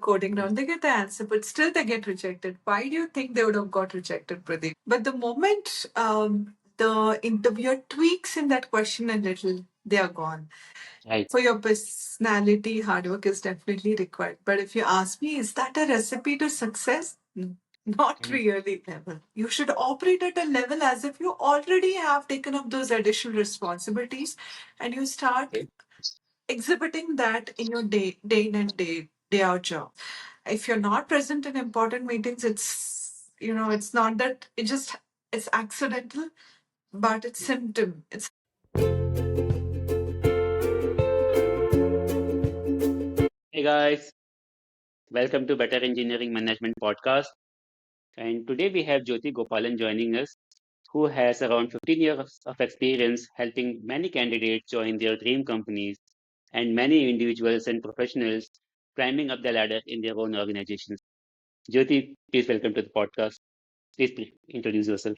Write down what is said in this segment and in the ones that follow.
coding round, they get the answer, but still they get rejected. Why do you think they would have got rejected, Pradeep? But the moment the interviewer tweaks in that question a little, they are gone. Right. For your personality, hard work is definitely required. But if you ask me, is that a recipe to success? No, not really. Level. You should operate at a level as if you already have taken up those additional responsibilities, and you start Okay. exhibiting that in your day in and day out job. If you're not present in important meetings, it's not that it's accidental, but it's symptom. It's Hey guys, welcome to Better Engineering Management Podcast. And today we have Jyothi Gopalan joining us, who has around 15 years of experience helping many candidates join their dream companies and many individuals and professionals climbing up the ladder in their own organizations. Jyothi, please welcome to the podcast. Please introduce yourself.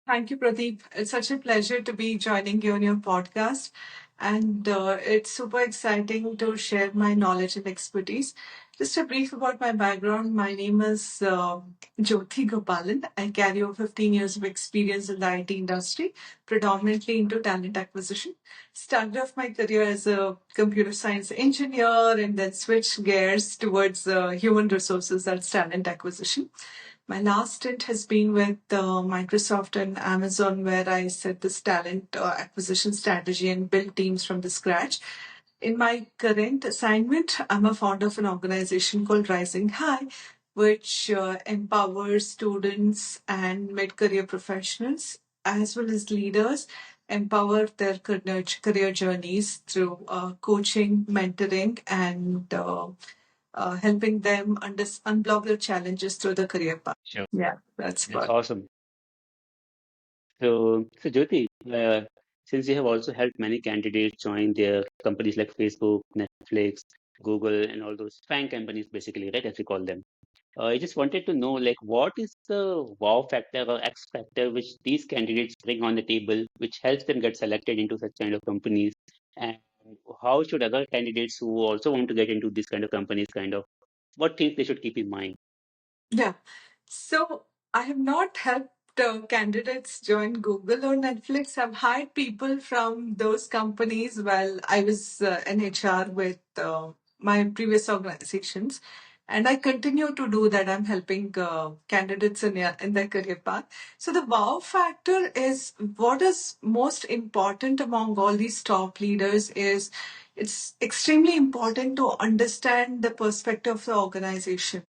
Thank you, Pradeep. It's such a pleasure to be joining you on your podcast. And it's super exciting to share my knowledge and expertise. Just a brief about my background. My name is Jyothi Gopalan. I carry over 15 years of experience in the IT industry, predominantly into talent acquisition. Started off my career as a computer science engineer and then switched gears towards human resources, that's talent acquisition. My last stint has been with Microsoft and Amazon, where I set this talent acquisition strategy and build teams from the scratch. In my current assignment, I'm a founder of an organization called Rising High, which empowers students and mid career professionals as well as leaders empower their career journeys through coaching, mentoring, and helping them unblock their challenges through the career path. Sure. Yeah, that's That's what. awesome. So Jyoti, since you have also helped many candidates join their companies like Facebook, Netflix, Google, and all those FAANG companies, basically, right, as we call them. I just wanted to know, like, what is the wow factor or X factor which these candidates bring on the table, which helps them get selected into such kind of companies, and how should other candidates who also want to get into these kind of companies, what things they should keep in mind? Yeah. So I have not helped candidates join Google or Netflix. I've hired people from those companies while I was in HR with my previous organizations. And I continue to do that. I'm helping candidates in their career path. So the wow factor is what is most important among all these top leaders is it's extremely important to understand the perspective of the organization.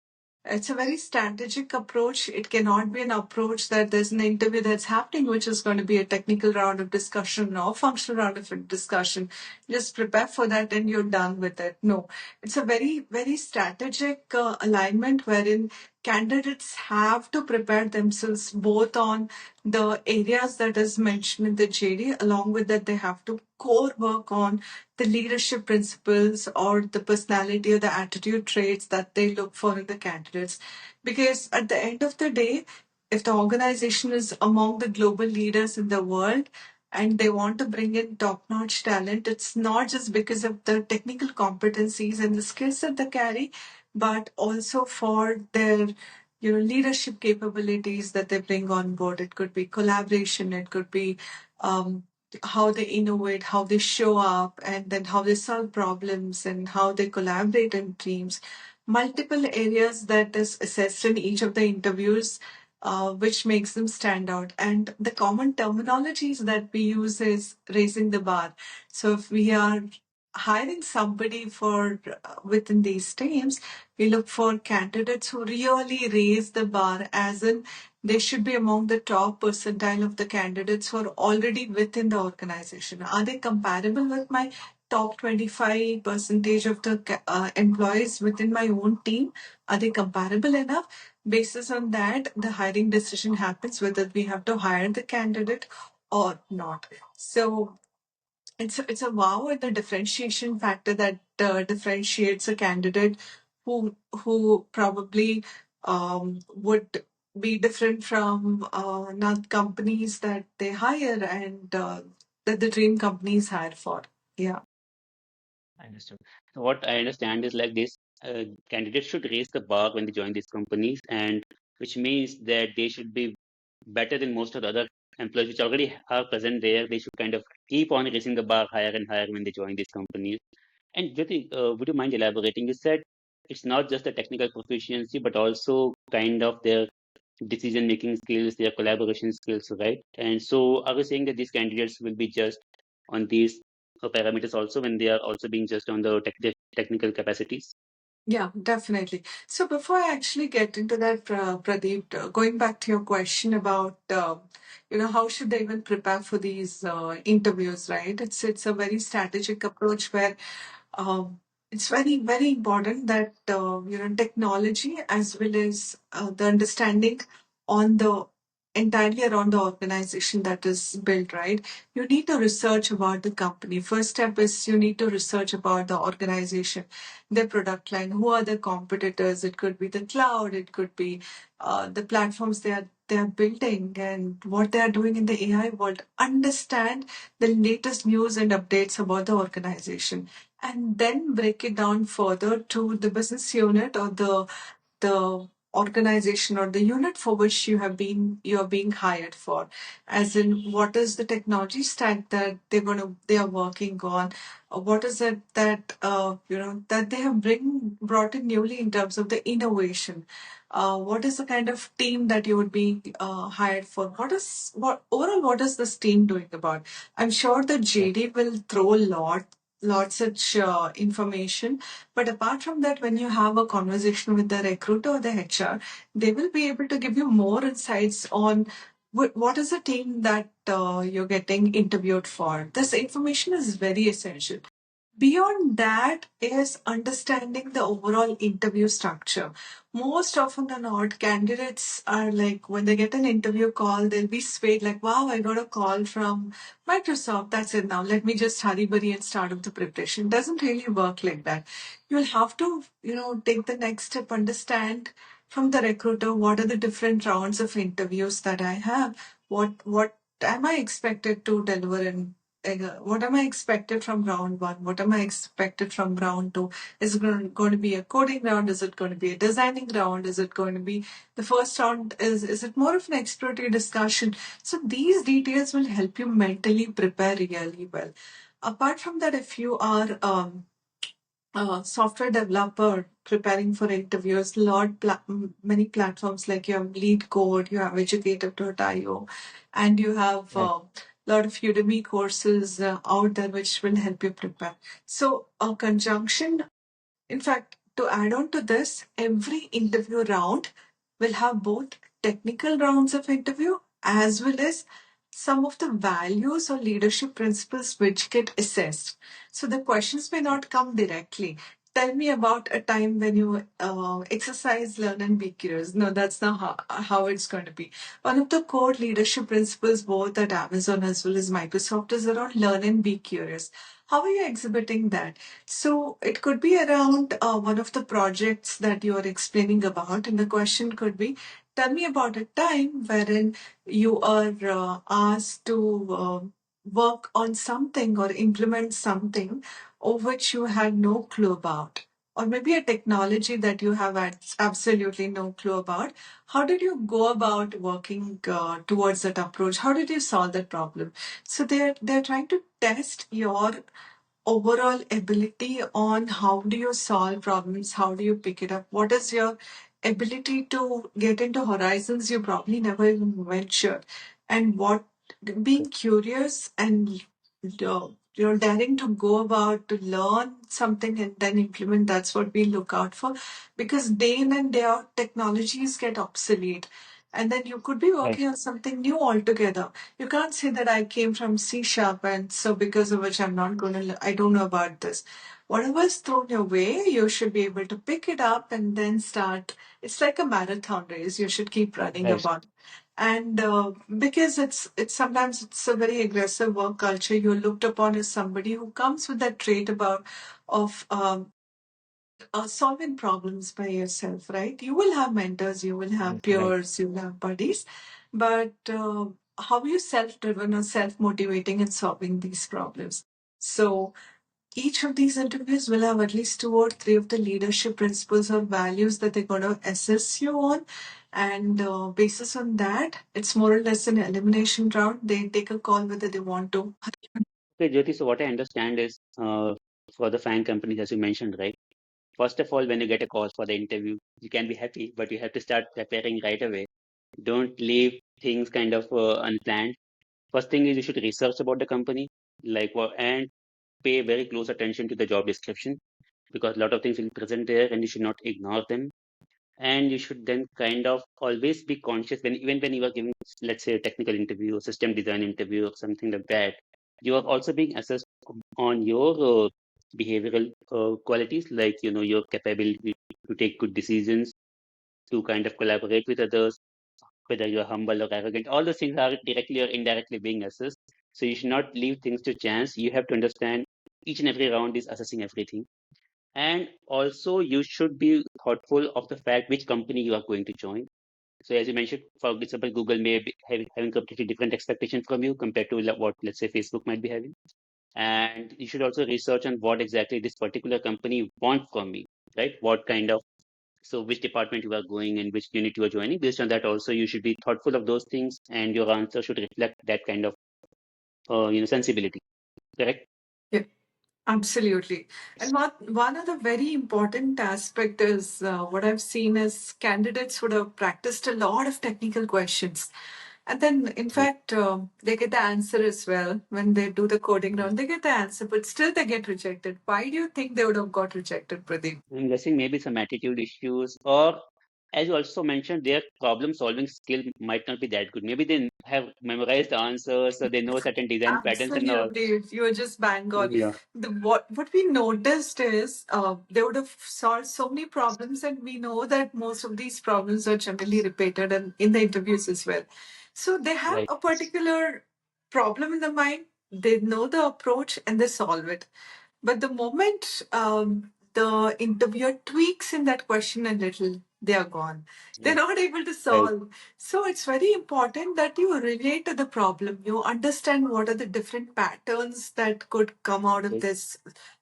It's a very strategic approach. It cannot be an approach that there's an interview that's happening, which is going to be a technical round of discussion or functional round of discussion. Just prepare for that and you're done with it. No, it's a very, very strategic alignment wherein candidates have to prepare themselves both on the areas that is mentioned in the JD, along with that, they have to core work on the leadership principles or the personality or the attitude traits that they look for in the candidates. Because at the end of the day, if the organization is among the global leaders in the world and they want to bring in top notch talent, it's not just because of the technical competencies and the skills that they carry, but also for their leadership capabilities that they bring on board. It could be collaboration, it could be um, how they innovate, how they show up, and then how they solve problems and how they collaborate in teams. Multiple areas that is assessed in each of the interviews, which makes them stand out. And the common terminologies that we use is raising the bar. So if we are hiring somebody for within these teams, we look for candidates who really raise the bar, as in they should be among the top percentile of the candidates who are already within the organization. Are they comparable with my top 25 percentage of the employees within my own team? Are they comparable enough? Basis on that, the hiring decision happens whether we have to hire the candidate or not. So it's a wow and the differentiation factor that differentiates a candidate who probably would be different from not companies that they hire and that the dream companies hire for. Yeah. Understood. So what I understand is like this. candidates should raise the bar when they join these companies, and which means that they should be better than most of the other employees which already are present there. They should kind of keep on raising the bar higher and higher when they join these companies. And Jyoti, would you mind elaborating? You said it's not just the technical proficiency, but also kind of their decision-making skills, their collaboration skills, right? And so, are we saying that these candidates will be just on these parameters also when they are also being just on the technical capacities? Yeah, definitely. So before I actually get into that, Pradeep, going back to your question about, how should they even prepare for these interviews, right? It's a very strategic approach where um, it's very, very important that, technology as well as the understanding on the entirely around the organization that is built, right? You need to research about the company. First step is you need to research about the organization, their product line, who are the competitors. It could be the cloud, it could be the platforms they are building and what they are doing in the AI world. Understand the latest news and updates about the organization, and then break it down further to the business unit or the organization or the unit for which you're being hired for, as in what is the technology stack that they are working on, what is it that that they have brought in newly in terms of the innovation, what is the kind of team that you would be hired for, what is this team doing about. I'm sure the Right. JD will throw lots such information, but apart from that, when you have a conversation with the recruiter or the HR, they will be able to give you more insights on what is the team that you're getting interviewed for. This information is very essential. Beyond that is understanding the overall interview structure. Most often than not, candidates are like, when they get an interview call, they'll be swayed like, wow, I got a call from Microsoft. That's it now. Let me just hurry burry and start up the preparation. It doesn't really work like that. You'll have to, take the next step, understand from the recruiter what are the different rounds of interviews that I have. What am I expected to deliver in, what am I expected from round one? What am I expected from round two? Is it going to be a coding round? Is it going to be a designing round? Is it going to be the first round? Is it more of an exploratory discussion? So these details will help you mentally prepare really well. Apart from that, if you are software developer preparing for interviews, many platforms like you have Lead Code, you have Educative.io, and you have Right. a lot of Udemy courses out there which will help you prepare. So a conjunction, in fact, to add on to this, every interview round will have both technical rounds of interview as well as some of the values or leadership principles which get assessed. So the questions may not come directly. Tell me about a time when you exercise, learn, and be curious. No, that's not how it's going to be. One of the core leadership principles, both at Amazon as well as Microsoft, is around learn and be curious. How are you exhibiting that? So it could be around one of the projects that you are explaining about, and the question could be, tell me about a time wherein you are asked to work on something or implement something of which you had no clue about. Or maybe a technology that you have absolutely no clue about. How did you go about working towards that approach? How did you solve that problem? So they're trying to test your overall ability on how do you solve problems, how do you pick it up, what is your ability to get into horizons you probably never even ventured, and what being curious and daring to go about to learn something and then implement. That's what we look out for, because day in and day out technologies get obsolete, and then you could be Right. working on something new altogether. You can't say that I came from C sharp and so because of which I'm not going to, I don't know about this. Whatever is thrown your way, you should be able to pick it up and then start. It's like a marathon race. You should keep running Right. about. And because it's sometimes it's a very aggressive work culture, you're looked upon as somebody who comes with that trait about of solving problems by yourself, right? You will have mentors, you will have Yes. Right. peers, you will have buddies, but how are you self driven or self motivating in solving these problems? So, each of these interviews will have at least two or three of the leadership principles or values that they're going to assess you on. And basis on that, it's more or less an elimination round. They take a call whether they want to. Okay, Jyoti, so what I understand is for the FAANG companies, as you mentioned, right? First of all, when you get a call for the interview, you can be happy, but you have to start preparing right away. Don't leave things kind of unplanned. First thing is you should research about the company, like what, and pay very close attention to the job description because a lot of things will be present there and you should not ignore them. And you should then kind of always be conscious when even when you are giving, let's say, a technical interview or system design interview or something like that, you are also being assessed on your behavioral qualities, like your capability to take good decisions, to kind of collaborate with others, whether you're humble or arrogant. All those things are directly or indirectly being assessed. So you should not leave things to chance. You have to understand each and every round is assessing everything. And also, you should be thoughtful of the fact which company you are going to join. So, as you mentioned, for example, Google may be having completely different expectations from you compared to what, let's say, Facebook might be having. And you should also research on what exactly this particular company wants from me, right? What kind of, so which department you are going and which unit you are joining. Based on that, also, you should be thoughtful of those things, and your answer should reflect that kind of, sensibility. Correct? Yeah. Absolutely. And one other very important aspect is what I've seen is candidates would have practiced a lot of technical questions. And then, in Right. fact, they get the answer as well when they do the coding round. They get the answer, but still they get rejected. Why do you think they would have got rejected, Pradeep? I'm guessing maybe some attitude issues, or as you also mentioned, their problem solving skill might not be that good. Maybe they have memorized the answers, so they know certain design patterns and all. Absolutely, you were just bang on. Yeah. What we noticed is they would have solved so many problems, and we know that most of these problems are generally repeated in the interviews as well. So they have Right. a particular problem in the mind. They know the approach and they solve it. But the moment the interviewer tweaks in that question a little, they are gone. They're Right. not able to Right. solve. So it's very important that you relate to the problem. You understand what are the different patterns that could come out of Right. this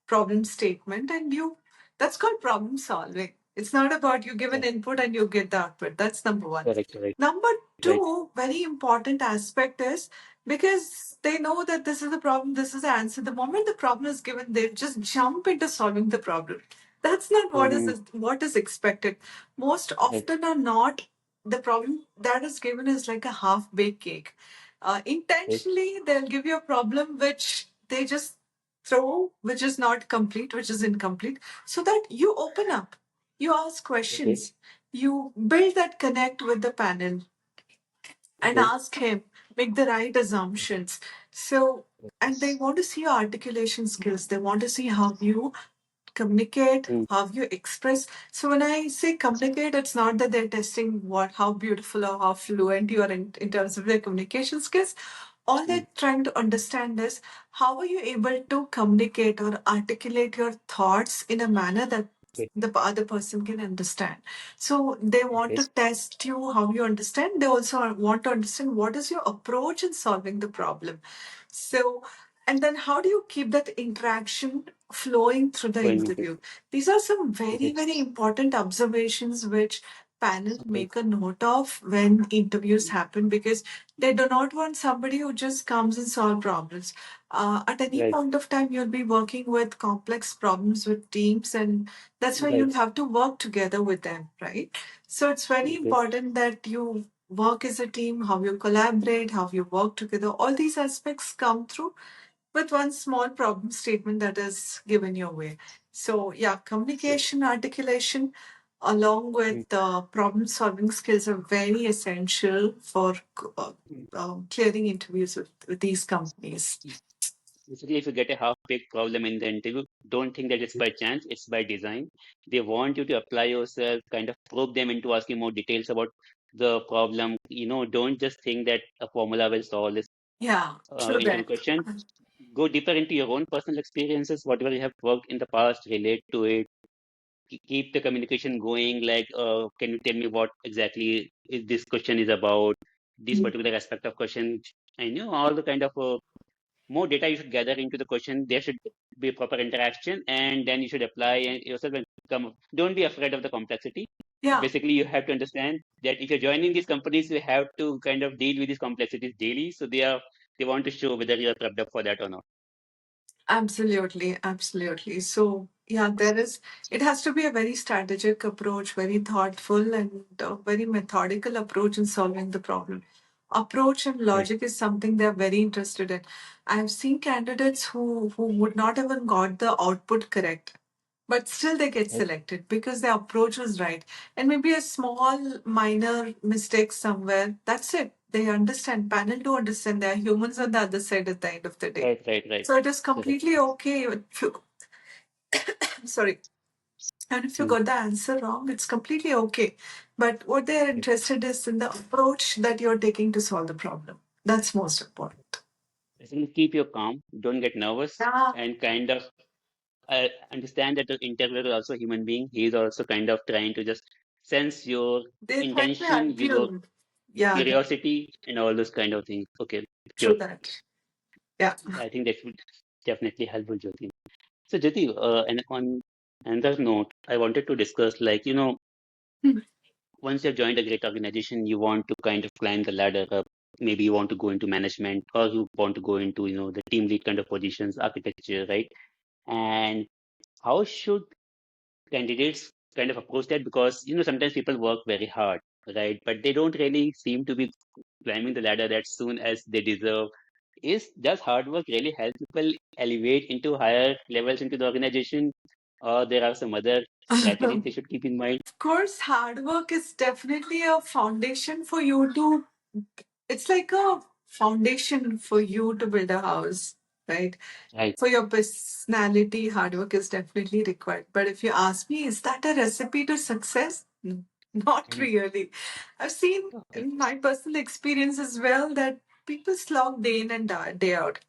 problem statement, and you that's called problem solving. It's not about you give an Right. input and you get the output. That's number one. Correct. Correct. Number Right. two, very important aspect is because they know that this is the problem, this is the answer. The moment the problem is given, they just jump into solving the problem. That's not Mm, what is expected. Most right. often or not, the problem that is given is like a half baked cake. Right. Intentionally, they'll give you a problem which they just throw, which is not complete, which is incomplete, so that you open up, you ask Okay. questions, you build that connect with the panel and Okay. ask him, make the right assumptions. So, and they want to see your articulation skills. They want to see how you communicate, Mm, how you express. So when I say communicate, it's not that they're testing how beautiful or how fluent you are in terms of their communication skills. All mm, they're trying to understand is how are you able to communicate or articulate your thoughts in a manner that okay. the other person can understand. So they want Okay. to test you how you understand. They also want to understand what is your approach in solving the problem. So, and then how do you keep that interaction flowing through the Going okay. interview? These are some very, Okay. very important observations which panel Okay. make a note of when interviews Mm, happen because they do not want somebody who just comes and solve problems. At any right. point of time, you'll be working with complex problems with teams, and that's why Right. you'll have to work together with them, right? So it's very Okay. important that you work as a team, how you collaborate, how you work together. All these aspects come through with one small problem statement that is given your way. So, yeah, Okay. communication, articulation, along with Mm, problem solving skills are very essential for mm. clearing interviews with these companies. Basically, if you get a half-baked problem in the interview, don't think that it's by chance, it's by design. They want you to apply yourself, kind of probe them into asking more details about the problem. Don't just think that a formula will solve this Yeah, true interview that. question. Go deeper into your own personal experiences, whatever you have worked in the past, relate to it. Keep the communication going. Like, can you tell me what exactly this question is about, this particular aspect of question, and all the kind of more data you should gather into the question. There should be a proper interaction, and then you should apply and yourself and come. Don't be afraid of the complexity. Yeah. Basically, you have to understand that if you're joining these companies, you have to kind of deal with these complexities daily. So they want to show whether you're prepped up for that or not. Absolutely, absolutely. So, yeah, it has to be a very strategic approach, very thoughtful, and a very methodical approach in solving the problem. Approach and Right. logic is something they're very interested in. I have seen candidates who would not even got the output correct, but still they get Right. selected because the approach was right. And maybe a small minor mistake somewhere, that's it. They understand. Panel do understand. There are humans on the other side at the end of the day. Right. Right. Right. So it is Correct. completely okay if you, sorry, and if you Mm. got the answer wrong, it's completely okay. But what they are Right. interested is in the approach that you're taking to solve the problem. That's most important. Basically, keep your calm. Don't get nervous, Yeah, and kind of understand that the interviewer is also a human being. He is also kind of trying to just sense your they're trying to intention help with your you. Yeah, curiosity and all those kind of things. Okay, true sure. that. Yeah. I think that would definitely help Jyoti. So Jyoti, and on another note, I wanted to discuss like, once you've joined a great organization, you want to kind of climb the ladder up. Maybe you want to go into management or you want to go into, the team lead kind of positions, architecture, right? And how should candidates kind of approach that? Because, sometimes people work very hard, right? But they don't really seem to be climbing the ladder as soon as they deserve. Does hard work really help people elevate into higher levels into the organization? Or there are some other strategies they should keep in mind? Of course, hard work is definitely a foundation for you to, it's like a foundation for you to build a house, right? Right. For your personality, hard work is definitely required. But if you ask me, is that a recipe to success? Not Mm. really. I've seen Okay. in my personal experience as well that people slog day in and day out.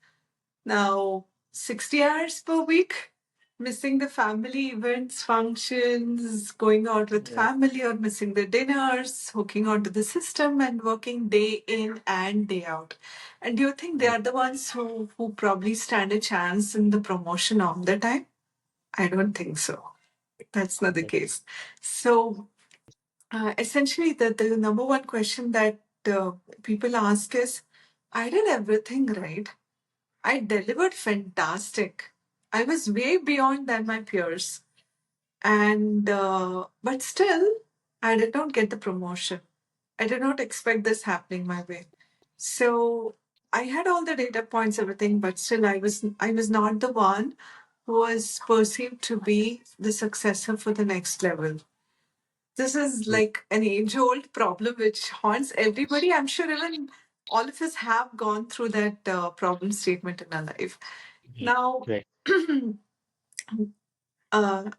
Now, 60 hours per week, missing the family events, functions, going out with Right. family, or missing the dinners, hooking onto the system, and working day in and day out. And do you think they Right. are the ones who probably stand a chance in the promotion all the time? I don't think so. That's not the Right. case. So, essentially, the number one question that people ask is, I did everything right. I delivered fantastic. I was way beyond than my peers. And but still, I did not get the promotion. I did not expect this happening my way. So I had all the data points, everything, but still I was not the one who was perceived to be the successor for the next level. This is Mm. like an age-old problem which haunts everybody. I'm sure even all of us have gone through that problem statement in our life. Right. Now, Right. uh,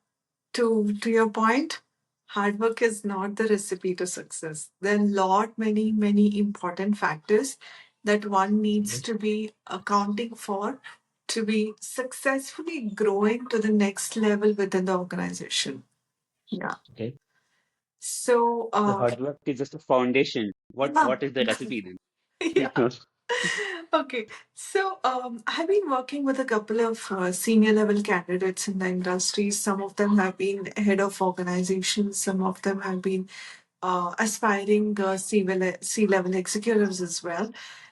to your point, hard work is not the recipe to success. There are many important factors that one needs Okay. to be accounting for to be successfully growing to the next level within the organization. Yeah. Okay. So, So hard work is just a foundation. What yeah. what is the recipe then? Yeah. Okay. So, I've been working with a couple of senior level candidates in the industry. Some of them have been head of organizations, some of them have been aspiring C-level executives as well.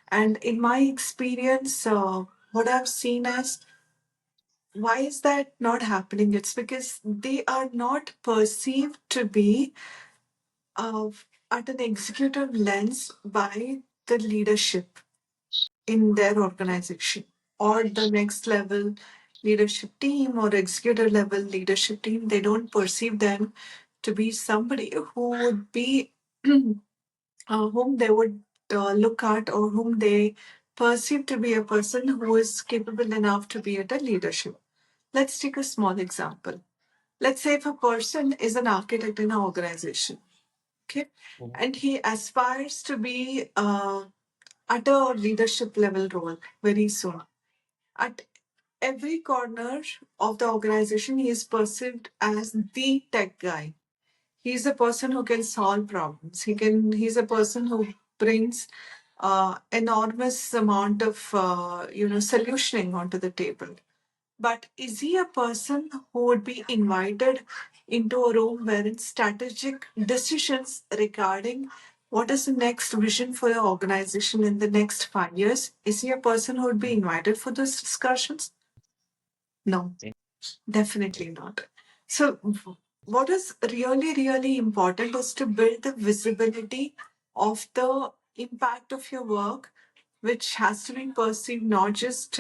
And in my experience, what I've seen is why is that not happening? It's because they are not perceived to be uh, at an executive lens by the leadership in their organization or the next level leadership team or executive level leadership team. They don't perceive them to be somebody who would be whom they would look at or whom they perceive to be a person who is capable enough to be at a leadership. Let's take a small example. Let's say if a person is an architect in an organization, okay, Mhm. and he aspires to be at a leadership level role very soon. At every corner of the organization, he is perceived as the tech guy. He's a person who can solve problems. He's a person who brings enormous amount of solutioning onto the table. But is he a person who would be invited into a room wherein strategic decisions regarding what is the next vision for the organization in the next 5 years? Is he a person who would be invited for those discussions? No, definitely not. So, what is really, really important is to build the visibility of the impact of your work, which has to be perceived not just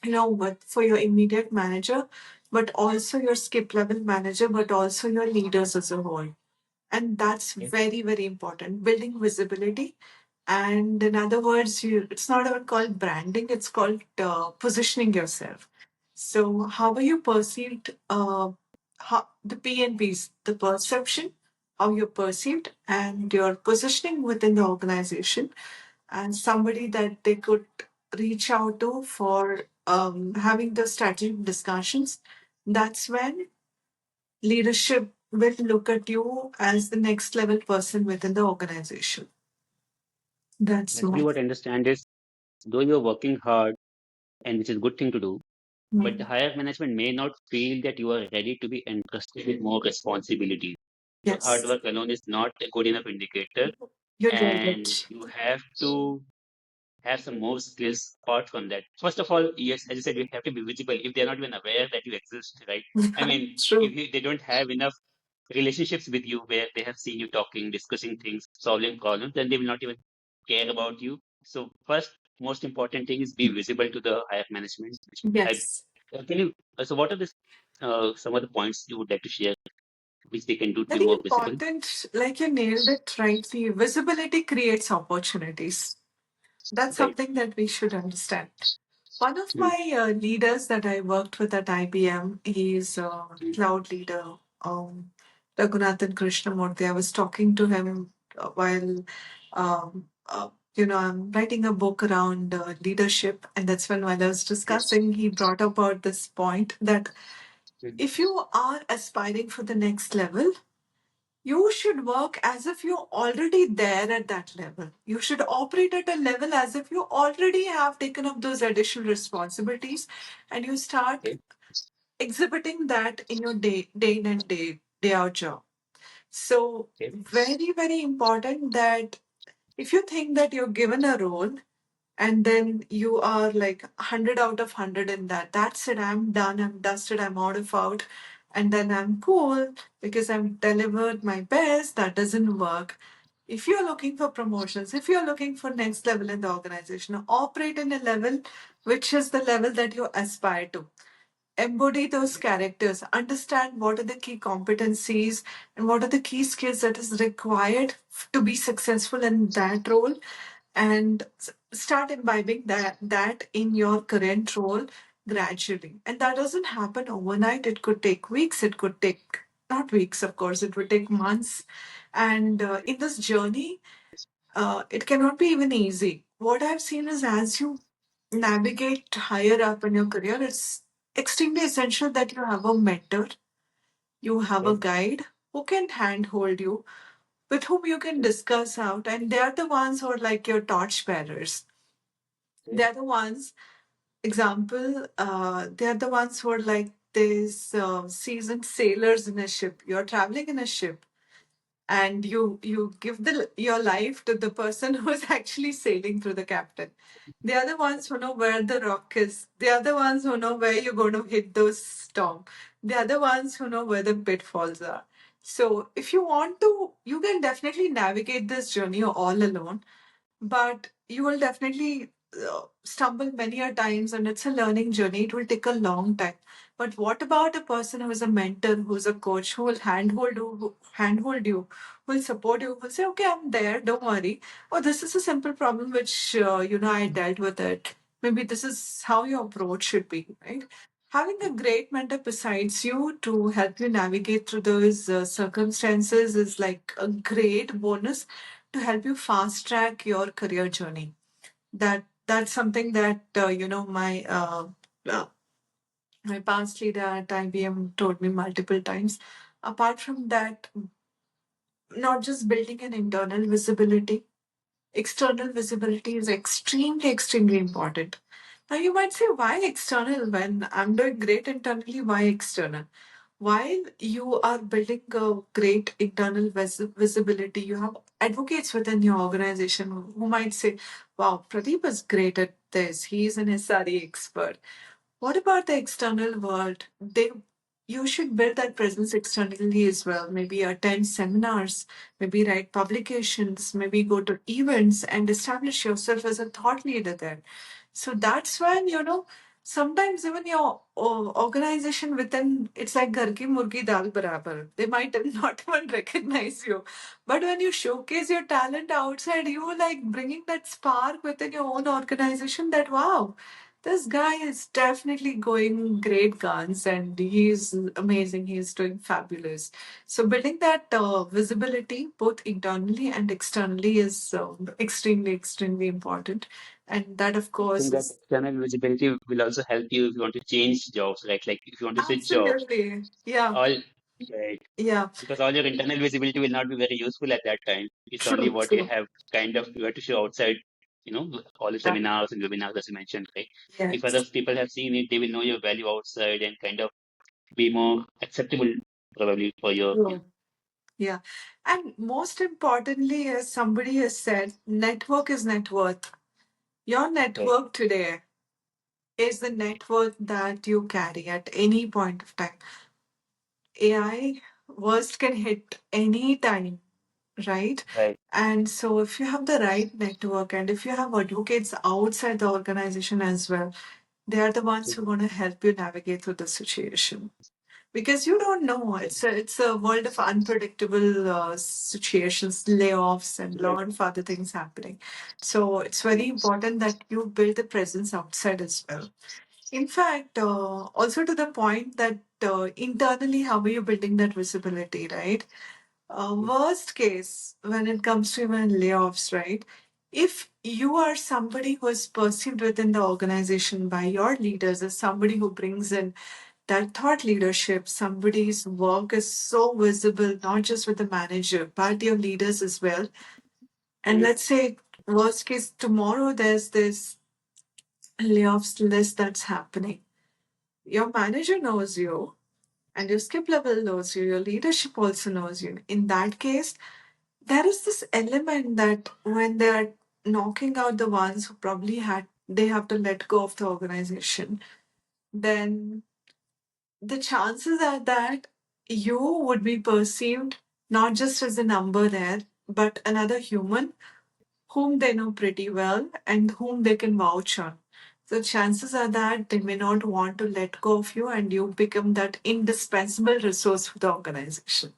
but for your immediate manager, but also your skip level manager, but also your leaders as a whole. And that's very, very important. Building visibility. And in other words, it's not even called branding, it's called positioning yourself. So, how are you perceived? How, the PNPs, the perception, how you're perceived, and your positioning within the organization, and somebody that they could reach out to for having the strategic discussions. That's when leadership will look at you as the next level person within the organization. That's Basically, my. what I understand is, though you're working hard, and which is a good thing to do, but the Mm. higher management may not feel that you are ready to be entrusted with more responsibility. Your hard Yes, work alone is not a good enough indicator, you're doing and it. you have to have some more skills apart from that. First of all, yes, as you said, you have to be visible if they're not even aware that you exist, right? I mean, if True. they don't have enough relationships with you where they have seen you talking, discussing things, solving problems, then they will not even care about you. So first, most important thing is be visible to the higher management. Which help. Yes. Can you? So what are the some of the points you would like to share which they can do to I be think more visible? important, like you nailed it right. The visibility creates opportunities. That's Right. something that we should understand. One of Mm, my leaders that I worked with at IBM is mm, cloud leader, Raghunathan Krishnamurthy. I was talking to him while, I'm writing a book around leadership. And that's when, while I was discussing, he brought about this point that mm, if you are aspiring for the next level, you should work as if you're already there at that level. You should operate at a level as if you already have taken up those additional responsibilities, and you start okay. exhibiting that in your day in and day out job. So Okay. very, very important that if you think that you're given a role and then you are like 100 out of 100 in that, that's it, I'm done, I'm dusted, I'm out, and then I'm cool because I've delivered my best, that doesn't work. If you're looking for promotions, if you're looking for next level in the organization, operate in a level which is the level that you aspire to. Embody those characters, understand what are the key competencies and what are the key skills that is required to be successful in that role, and start imbibing that in your current role gradually. And that doesn't happen overnight. It could take weeks, it could take not weeks, of course, it would take months. And in this journey, it cannot be even easy. What I've seen is as you navigate higher up in your career, it's extremely essential that you have a mentor, you have a Okay. guide who can handhold you, with whom you can Okay. discuss out, and they are the ones who are like your torch bearers. Okay. They're the ones, example, they're the ones who are like these seasoned sailors in a ship. You're traveling in a ship, and you give your life to the person who is actually sailing through the captain. They are the ones who know where the rock is. They are the ones who know where you're going to hit those storm. They are the ones who know where the pitfalls are. So if you want to, you can definitely navigate this journey all alone, but you will definitely stumble many a times, and it's a learning journey. It will take a long time. But what about a person who is a mentor, who's a coach, who will handhold you, who will support you, who will say, okay, I'm there, don't worry. Oh, this is a simple problem which I dealt with it. Maybe this is how your approach should be, right? Having a great mentor besides you to help you navigate through those circumstances is like a great bonus to help you fast track your career journey. That's something that uh, my past leader at IBM told me multiple times. Apart from that, not just building an internal visibility, external visibility is extremely, extremely important. Now you might say, why external when I'm doing great internally? Why external? While you are building a great internal visibility, you have advocates within your organization who might say, wow, Pradeep is great at this. He is an SRE expert. What about the external world? You should build that presence externally as well. Maybe attend seminars, maybe write publications, maybe go to events and establish yourself as a thought leader there. So that's when, sometimes even your organization within, it's like ghar ki murgi dal barabar. They might not even recognize you. But when you showcase your talent outside, you like bringing that spark within your own organization that, wow, this guy is definitely going great guns and he's amazing. He's doing fabulous. So, building that visibility both internally and externally is extremely, extremely important. And that, of I course, think that is external visibility will also help you if you want to change jobs, right? Like if you want to switch jobs, absolutely, yeah, all right, yeah, because all your internal visibility will not be very useful at that time. It's only true, what you true. have kind of you have to show outside, all the Yeah. seminars and webinars as you mentioned, right? If other Yes, people have seen it, they will know your value outside and kind of be more acceptable probably for your, true. Yeah. And most importantly, as somebody has said, network is net worth. Your right, network today is the net worth that you carry at any point of time. AI worst can hit any time, right? right, And so if you have the right network and if you have advocates outside the organization as well, they are the ones who are going to help you navigate through the situation. Because you don't know, it's a world of unpredictable situations, layoffs, and right, lot of other things happening. So it's very important that you build the presence outside as well. In fact, also to the point that internally, how are you building that visibility, right? Worst case, when it comes to even layoffs, right? If you are somebody who is perceived within the organization by your leaders as somebody who brings in that thought leadership, somebody's work is so visible, not just with the manager, but your leaders as well. And let's say, worst case, tomorrow there's this layoffs list that's happening. Your manager knows you, and your skip level knows you, your leadership also knows you. In that case, there is this element that when they're knocking out the ones who probably had, they have to let go of the organization, then the chances are that you would be perceived not just as a number there, but another human whom they know pretty well and whom they can vouch on. So chances are that they may not want to let go of you and you become that indispensable resource for the organization.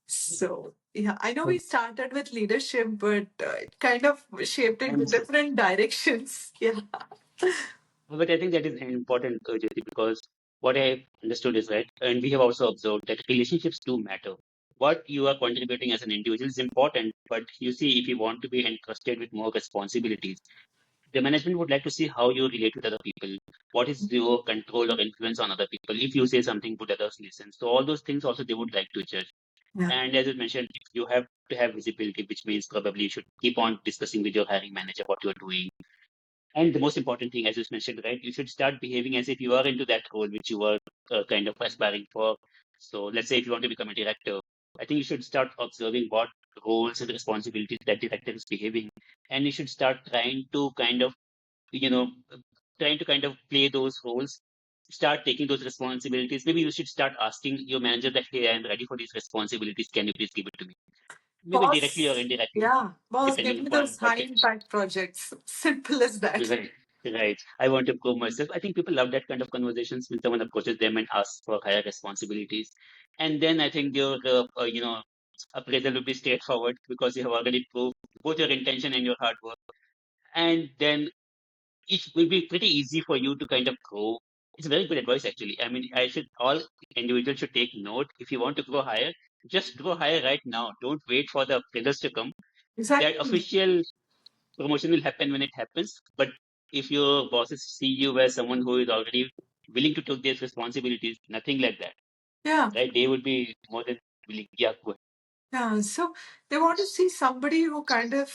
So, yeah, I know we started with leadership, but it kind of shaped into right. different directions. Yeah. But I think that is important, Jyoti, because what I understood is right, and we have also observed that relationships do matter. What you are contributing as an individual is important, but you see, if you want to be entrusted with more responsibilities, the management would like to see how you relate with other people. What is your control or influence on other people? If you say something, would others listen? So all those things also they would like to judge. Yeah. And as I mentioned, you have to have visibility, which means probably you should keep on discussing with your hiring manager what you're doing, and the most important thing, as you mentioned, right, you should start behaving as if you are into that role which you are kind of aspiring for. So let's say if you want to become a director, I think you should start observing what roles and responsibilities that director is behaving, and you should start trying to kind of, you know, trying to kind of play those roles. Start taking those responsibilities. Maybe you should start asking your manager that, hey, I'm ready for these responsibilities. Can you please give it to me? Maybe directly or Boss, indirectly, yeah, boss, give depending me upon those what high impact projects. Simple as that. Right, right. I want to prove myself. I think people love that kind of conversations when someone approaches them and asks for higher responsibilities. And then I think your, appraisal will be straightforward because you have already proved both your intention and your hard work. And then it will be pretty easy for you to kind of grow. It's very good advice, actually. I mean, all individuals should take note. If you want to grow higher, just grow higher right now. Don't wait for the appraisals to come. That Exactly. official promotion will happen when it happens. But if your bosses see you as someone who is already willing to take these responsibilities, nothing like that, Yeah. right? They would be more than willing. Yeah, go ahead. Yeah. So they want to see somebody who kind of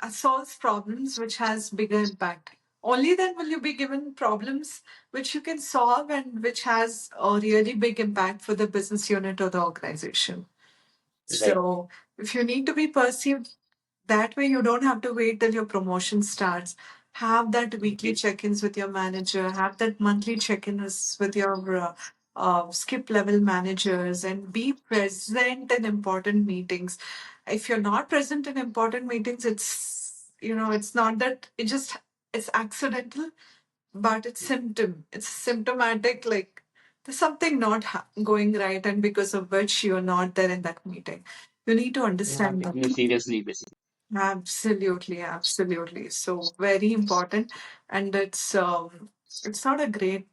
solves problems which has bigger impact. Only then will you be given problems which you can solve and which has a really big impact for the business unit or the organization. Right. So if you need to be perceived that way, you don't have to wait till your promotion starts. Have that weekly Okay. check-ins with your manager. Have that monthly check-ins with your skip level managers, and be present in important meetings. If you're not present in important meetings, it's not that it's accidental, but it's symptom. It's symptomatic. Like there's something not going right, and because of which you're not there in that meeting. You need to They're not understand taking you that. seriously, basically. Absolutely, absolutely. So very important, and it's not a great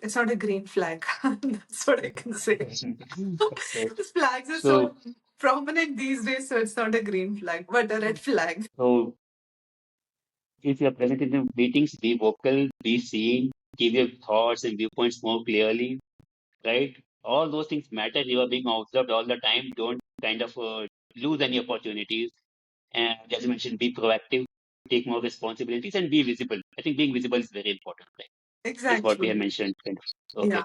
it's not a green flag. That's what I can say. Okay. These flags are So, so prominent these days, so it's not a green flag, but a red flag. so if you are present in the meetings, be vocal, be seen, give your thoughts and viewpoints more clearly, right? All those things matter. You are being observed all the time. Don't kind of lose any opportunities. And as you mentioned, be proactive, take more responsibilities, and be visible. I think being visible is very important, right? Is what we have Exactly. mentioned. Kind of. Yeah. Okay.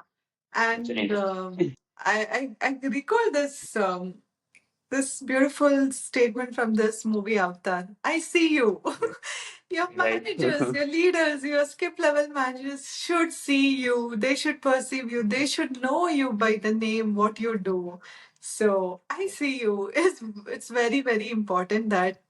And Excellent. I recall this beautiful statement from this movie Avatar. I see you. Your Right. managers, your leaders, your skip level managers should see you. They should perceive you. They should know you by the name, what you do. So I see you. It's very, very important that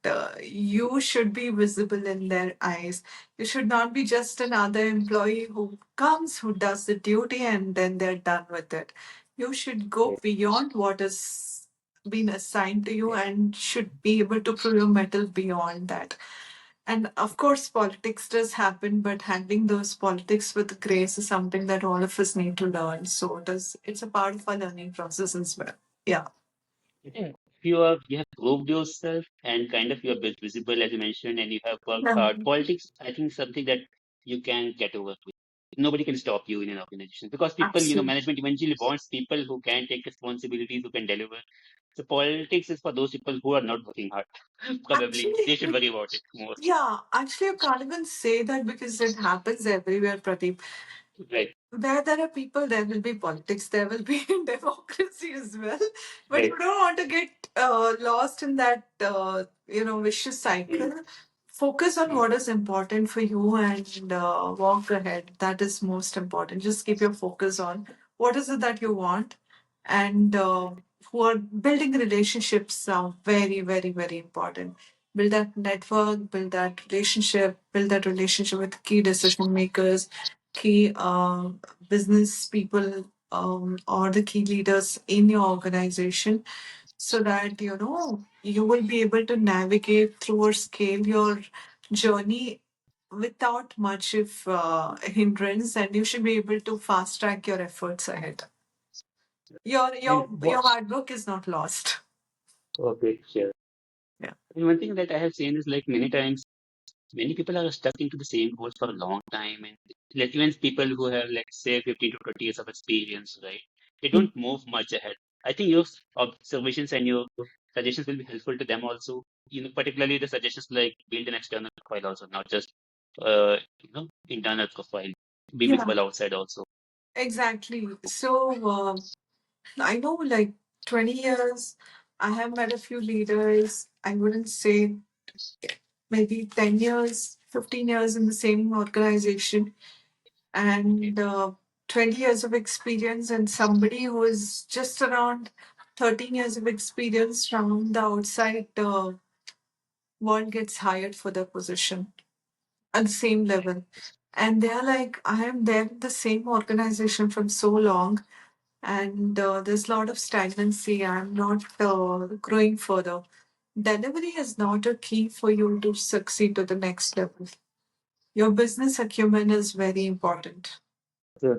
you should be visible in their eyes. You should not be just another employee who comes, who does the duty, and then they're done with it. You should go beyond what is been assigned to you and should be able to prove your mettle beyond that. And of course, politics does happen, but handling those politics with grace is something that all of us need to learn. So it's a part of our learning process as well. Yeah. Yeah. If you have proved yourself and kind of you are visible as you mentioned and you have worked Yeah. hard. Politics, I think something that you can get over with. Nobody can stop you in an organization because people, Absolutely. management eventually wants people who can take responsibilities, who can deliver. So politics is for those people who are not working hard. Probably Actually, they should worry about it more. yeah, actually, you can't even say that because it happens everywhere, Pradeep. Right, Where there are people, there will be politics, there will be democracy as well. But right. you don't want to get lost in that, vicious Mm, cycle. Focus on mm, what is important for you and walk ahead. That is most important. Just keep your focus on what is it that you want, and who are building relationships are very, very, very important. Build that network, build that relationship with key decision makers, key business people, or the key leaders in your organization, so that you will be able to navigate through or scale your journey without much of hindrance, and you should be able to fast track your efforts ahead. Your And your what? hard work is not lost. Okay, sure. Yeah. And one thing that I have seen is like many times many people are stuck into the same goals for a long time and like even people who have like say 15 to 20 years of experience, right, they Mm. don't move much ahead. I think your observations and your suggestions will be helpful to them also, particularly the suggestions like build an external profile also, not just internal profile, be Yeah, visible outside also. exactly. So I know, like 20 years, I have met a few leaders. I wouldn't say maybe 10 years, 15 years in the same organization, Okay. and 20 years of experience, and somebody who is just around 13 years of experience from the outside world gets hired for the position at the same level. And they're like, I am there in the same organization from so long, and there's a lot of stagnancy. I'm not growing further. Delivery is not a key for you to succeed to the next level. Your business acumen is very important. So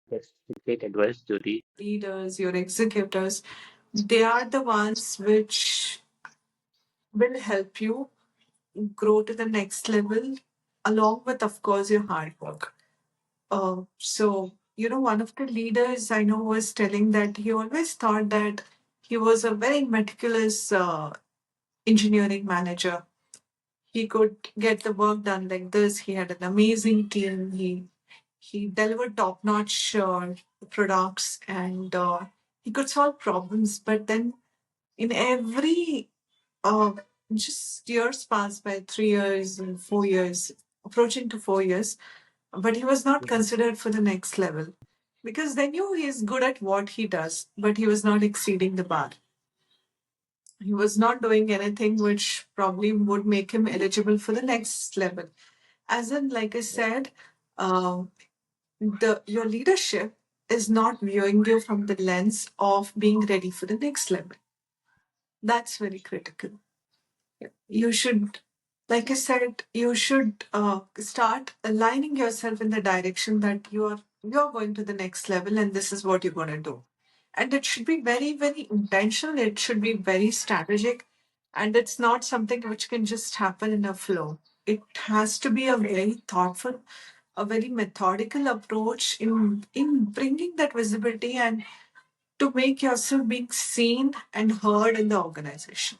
that's great advice, Jyoti. Leaders, your executors, they are the ones which will help you grow to the next level, along with, of course, your hard work. One of the leaders I know was telling that he always thought that he was a very meticulous engineering manager. he could get the work done like this. He had an amazing team. He delivered top-notch products, and he could solve problems. But then in every uh, just years passed by, 3 years and 4 years, approaching to 4 years, but he was not considered for the next level because they knew he is good at what he does, but he was not exceeding the bar. He was not doing anything which probably would make him eligible for the next level. As in, like I said, uh, the your leadership is not viewing you from the lens of being ready for the next level. That's very critical. You should, like I said, you should start aligning yourself in the direction that you're going to the next level, and this is what you're going to do. And it should be very, very intentional. It should be very strategic, and it's not something which can just happen in a flow. It has to be a very thoughtful, a very methodical approach in bringing that visibility and to make yourself being seen and heard in the organization.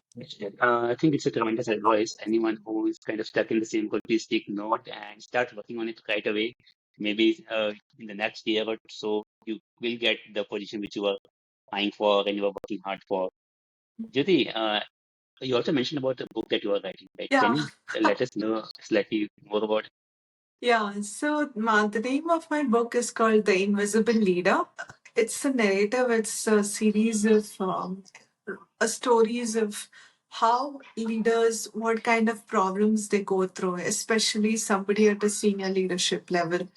I think it's a tremendous advice. Anyone who is kind of stuck in the same code, please take note and start working on it right away. Maybe in the next year or so, you will get the position which you are applying for and you are working hard for. Jyoti, you also mentioned about the book that you are writing, right? Can Yeah. you let us know slightly more about it? Yeah, so the name of my book is called The Invisible Leader. It's a narrative, it's a series of stories of how leaders, what kind of problems they go through, especially somebody at a senior leadership level,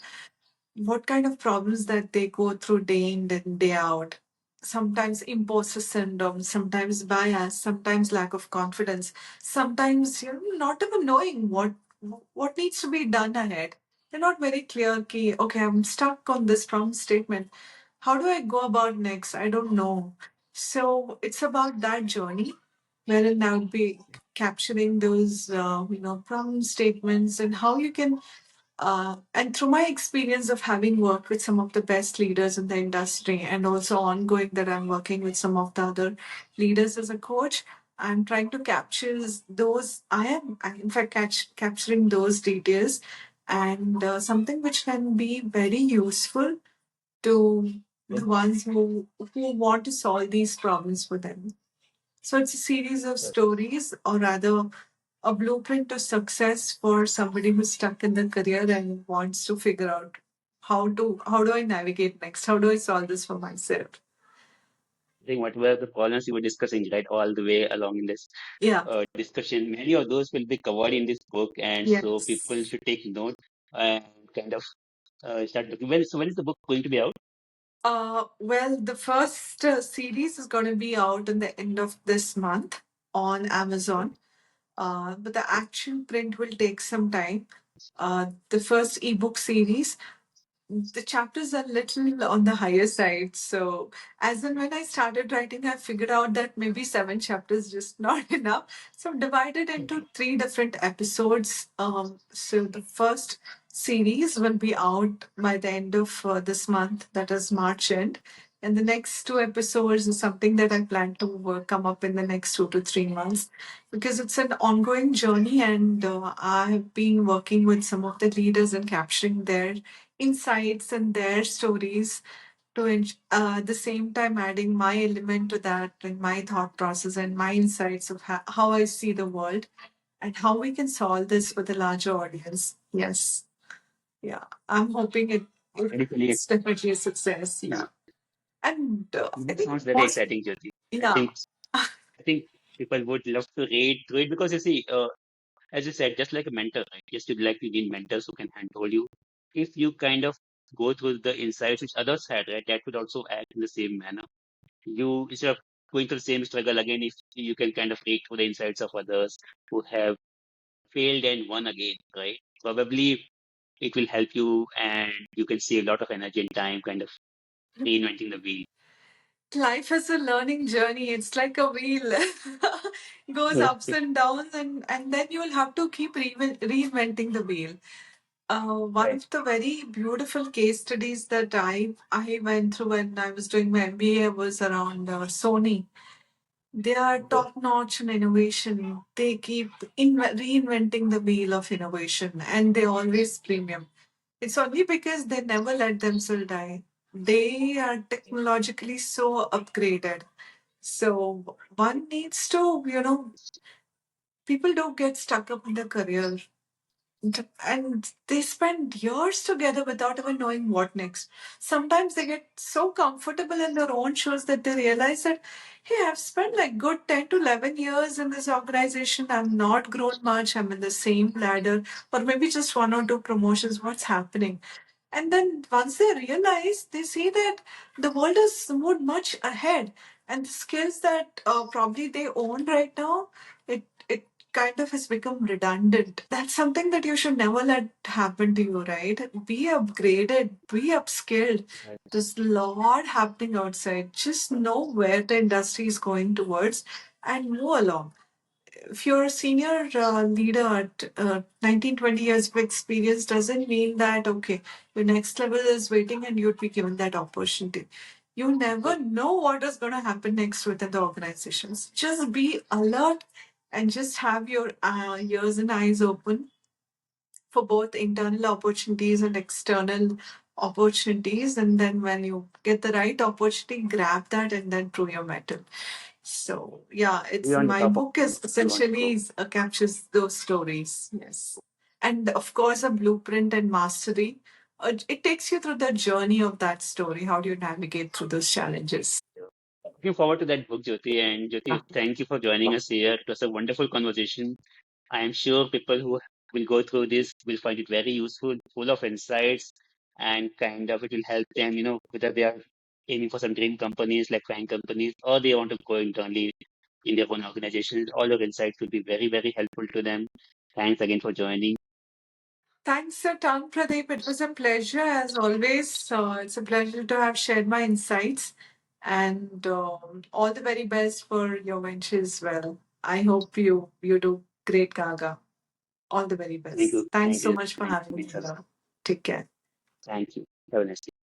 what kind of problems that they go through day in and day out. Sometimes imposter syndrome, sometimes bias, sometimes lack of confidence, sometimes not even knowing what needs to be done ahead. They're not very clear. Key, okay, I'm stuck on this problem statement. How do I go about next? I don't know. So it's about that journey, wherein I'll be capturing those problem statements and how you can and through my experience of having worked with some of the best leaders in the industry and also ongoing that I'm working with some of the other leaders as a coach, I'm trying to capture those. In fact, capturing those details and something which can be very useful to the ones who want to solve these problems for them. So it's a series of stories, or rather, a blueprint to success for somebody who's stuck in the career and wants to figure out how do I navigate next? How do I solve this for myself? I think what were the problems you were discussing, right, all the way along in this Yeah. discussion, many of those will be covered in this book, and so people Yes. should take note and kind of start looking. When is the book going to be out? Well, the first series is going to be out in the end of this month on Amazon. But the actual print will take some time. The first ebook series, the chapters are little on the higher side. So as in when I started writing, I figured out that maybe 7 chapters is just not enough. So I've divided into 3 different episodes. So the first series will be out by the end of this month, that is March end. And the next 2 episodes is something that I plan to come up in the next 2 to 3 months because it's an ongoing journey. And I have been working with some of the leaders and capturing their insights and their stories to the same time adding my element to that and my thought process and my insights of how I see the world and how we can solve this with a larger audience. Yes. Yeah. I'm hoping Really, it's definitely a success. Yeah. And I that think sounds very most, exciting, Jyoti. I yeah. think I think people would love to read through it because you see, as you said, just like a mentor, right? Just like you need mentors who can handhold you. If you kind of go through the insights which others had, right, that would also act in the same manner. You instead of going through the same struggle again, if you can kind of read through the insights of others who have failed and won again, right? Probably it will help you and you can save a lot of energy and time kind of reinventing the wheel. Life is a learning journey. It's like a wheel. Goes ups and downs, and then you will have to keep reinventing the wheel. One of the very beautiful case studies that I went through when I was doing my MBA was around Sony. They are Okay. top notch in innovation. They keep reinventing the wheel of innovation and they always premium. It's only because they never let themselves die. They are technologically so upgraded. So one needs to, people don't get stuck up in their career and they spend years together without even knowing what next. Sometimes they get so comfortable in their own shoes that they realize that, hey, I've spent like good 10 to 11 years in this organization. I've not grown much. I'm in the same ladder, or maybe just one or two promotions. What's happening? And then once they realize, they see that the world has moved much ahead, and the skills that probably they own right now, it kind of has become redundant. That's something that you should never let happen to you, right? Be upgraded, be upskilled. Right. There's a lot happening outside. Just know where the industry is going towards and move along. If you're a senior leader at 19, 20 years of experience, doesn't mean that, okay, your next level is waiting and you'd be given that opportunity. You never Exactly. know what is going to happen next within the organizations. Just be alert and just have your ears and eyes open for both internal opportunities and external opportunities. And then when you get the right opportunity, grab that and then prove your mettle. So yeah, Be it's on the my top of book is you want to go. essentially captures those stories. Yes, and of course a blueprint and mastery. It takes you through the journey of that story. How do you navigate through those challenges? Looking forward to that book, Jyoti. And Jyoti, thank you for joining us here. It was a wonderful conversation. I am sure people who will go through this will find it very useful, full of insights, and kind of it will help them, whether they are aiming for some dream companies like FAANG companies or they want to go internally in their own organizations. All your insights will be very, very helpful to them. Thanks again for joining. Thanks a ton, Pradeep. It was a pleasure as always. It's a pleasure to have shared my insights, and all the very best for your ventures. As well, I hope you do great, Gaga. All the very Thank best. you. Thanks Thank so you. much for Thank you, having me Mitra. here. Take care. Thank you. Have a nice day.